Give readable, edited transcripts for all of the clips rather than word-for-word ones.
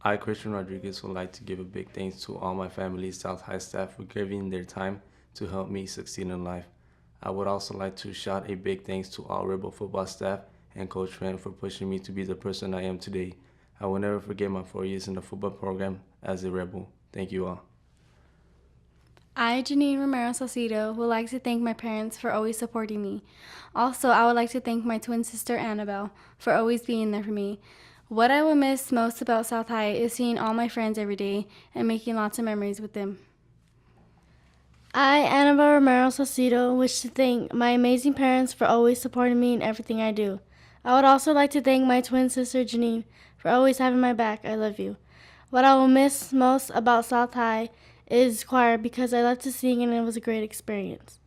I, Christian Rodriguez, would like to give a big thanks to all my family's South High staff for giving their time to help me succeed in life. I would also like to shout a big thanks to all Rebel football staff and Coach Trent for pushing me to be the person I am today. I will never forget my 4 years in the football program as a Rebel. Thank you all. I, Janine Romero Salcido, would like to thank my parents for always supporting me. Also, I would like to thank my twin sister Annabelle for always being there for me. What I will miss most about South High is seeing all my friends every day and making lots of memories with them. I, Annabelle Romero Salcido, wish to thank my amazing parents for always supporting me in everything I do. I would also like to thank my twin sister Janine for always having my back. I love you. What I will miss most about South High is choir because I love to sing and it was a great experience.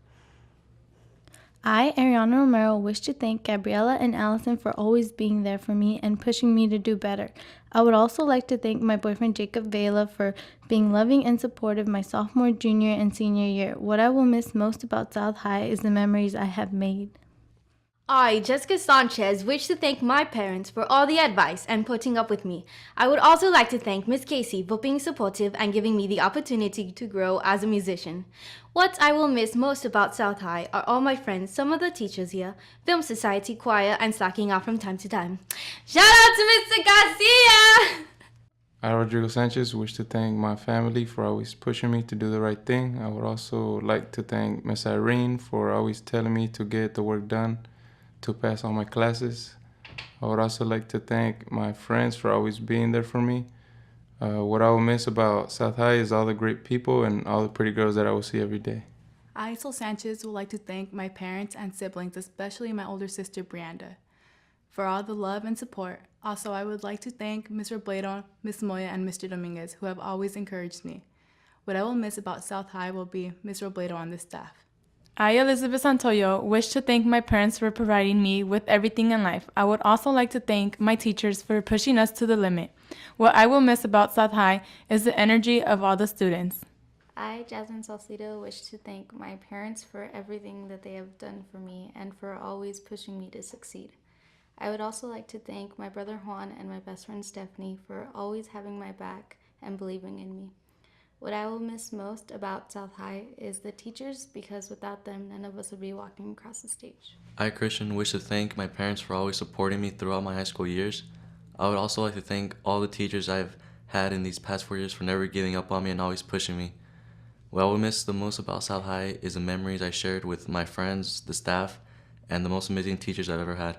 I, Ariana Romero, wish to thank Gabriella and Allison for always being there for me and pushing me to do better. I would also like to thank my boyfriend Jacob Vela for being loving and supportive my sophomore, junior, and senior year. What I will miss most about South High is the memories I have made. I, Jessica Sanchez, wish to thank my parents for all the advice and putting up with me. I would also like to thank Miss Casey for being supportive and giving me the opportunity to grow as a musician. What I will miss most about South High are all my friends, some of the teachers here, Film Society, choir, and slacking out from time to time. Shout out to Mr. Garcia! I, Rodrigo Sanchez, wish to thank my family for always pushing me to do the right thing. I would also like to thank Miss Irene for always telling me to get the work done to pass all my classes. I would also like to thank my friends for always being there for me. What I will miss about South High is all the great people and all the pretty girls that I will see every day. I, Sol Sanchez, would like to thank my parents and siblings, especially my older sister Brianda, for all the love and support. Also, I would like to thank Ms. Robledo, Ms. Moya, and Mr. Dominguez, who have always encouraged me. What I will miss about South High will be Ms. Robledo on the staff. I, Elizabeth Santoyo, wish to thank my parents for providing me with everything in life. I would also like to thank my teachers for pushing us to the limit. What I will miss about South High is the energy of all the students. I, Jasmine Salcido, wish to thank my parents for everything that they have done for me and for always pushing me to succeed. I would also like to thank my brother Juan and my best friend Stephanie for always having my back and believing in me. What I will miss most about South High is the teachers because without them, none of us would be walking across the stage. I, Christian, wish to thank my parents for always supporting me throughout my high school years. I would also like to thank all the teachers I've had in these past 4 years for never giving up on me and always pushing me. What I will miss the most about South High is the memories I shared with my friends, the staff, and the most amazing teachers I've ever had.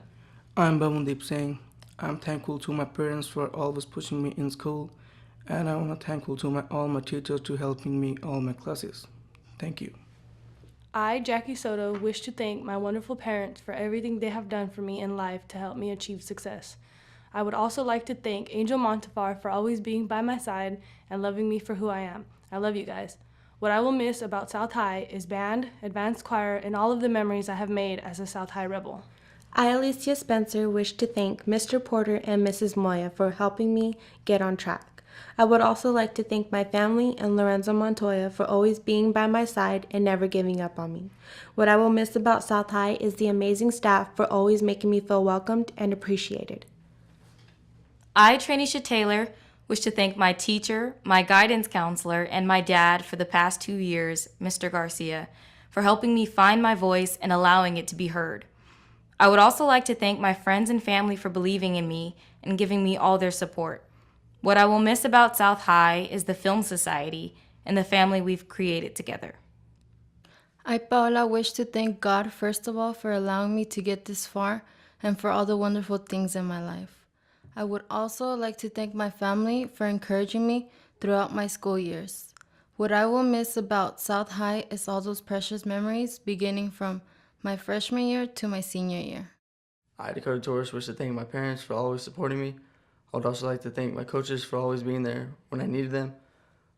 I'm Babandeep Singh. I'm thankful to my parents for always pushing me in school, and I want to thankful to all my teachers to helping me all my classes. Thank you. I, Jackie Soto, wish to thank my wonderful parents for everything they have done for me in life to help me achieve success. I would also like to thank Angel Montefar for always being by my side and loving me for who I am. I love you guys. What I will miss about South High is band, advanced choir, and all of the memories I have made as a South High Rebel. I, Alicia Spencer, wish to thank Mr. Porter and Mrs. Moya for helping me get on track. I would also like to thank my family and Lorenzo Montoya for always being by my side and never giving up on me. What I will miss about South High is the amazing staff for always making me feel welcomed and appreciated. I, Traineesha Taylor, wish to thank my teacher, my guidance counselor, and my dad for the past 2 years, Mr. Garcia, for helping me find my voice and allowing it to be heard. I would also like to thank my friends and family for believing in me and giving me all their support. What I will miss about South High is the Film Society and the family we've created together. I, Paola, wish to thank God first of all for allowing me to get this far and for all the wonderful things in my life. I would also like to thank my family for encouraging me throughout my school years. What I will miss about South High is all those precious memories beginning from my freshman year to my senior year. I, Dakota Torres, wish to thank my parents for always supporting me. I would also like to thank my coaches for always being there when I needed them.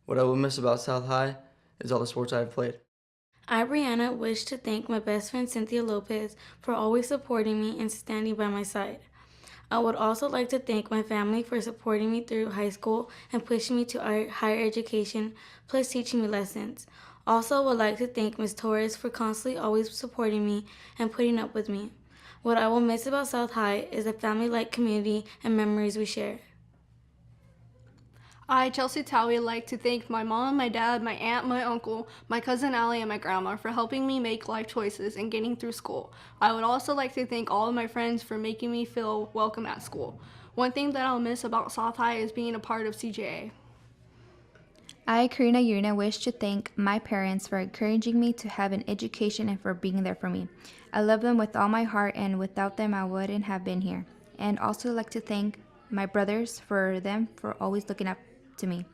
What I will miss about South High is all the sports I have played. I, Brianna, wish to thank my best friend Cynthia Lopez for always supporting me and standing by my side. I would also like to thank my family for supporting me through high school and pushing me to higher education, plus teaching me lessons. Also would like to thank Ms. Torres for constantly always supporting me and putting up with me. What I will miss about South High is the family-like community and memories we share. I, Chelsea Towie, like to thank my mom, my dad, my aunt, my uncle, my cousin Allie, and my grandma for helping me make life choices and getting through school. I would also like to thank all of my friends for making me feel welcome at school. One thing that I'll miss about South High is being a part of CJA. I, Karina Yurina, wish to thank my parents for encouraging me to have an education and for being there for me. I love them with all my heart, and without them, I wouldn't have been here. And also like to thank my brothers for always looking up to me.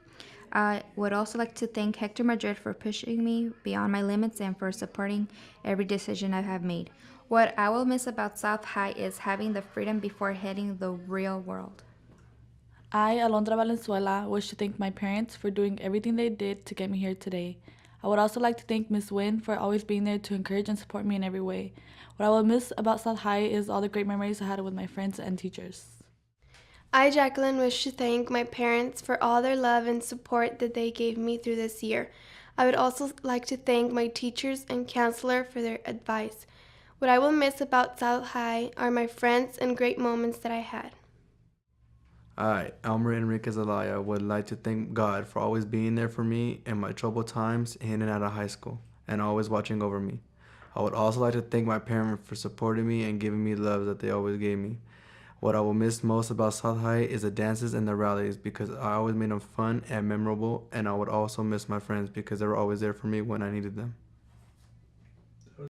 I would also like to thank Hector Madrid for pushing me beyond my limits and for supporting every decision I have made. What I will miss about South High is having the freedom before hitting the real world. I, Alondra Valenzuela, wish to thank my parents for doing everything they did to get me here today. I would also like to thank Miss Wynn for always being there to encourage and support me in every way. What I will miss about South High is all the great memories I had with my friends and teachers. I, Jacqueline, wish to thank my parents for all their love and support that they gave me through this year. I would also like to thank my teachers and counselor for their advice. What I will miss about South High are my friends and great moments that I had. I, Elmer Enriquez Alaya, would like to thank God for always being there for me in my troubled times in and out of high school and always watching over me. I would also like to thank my parents for supporting me and giving me love that they always gave me. What I will miss most about South High is the dances and the rallies because I always made them fun and memorable, and I would also miss my friends because they were always there for me when I needed them.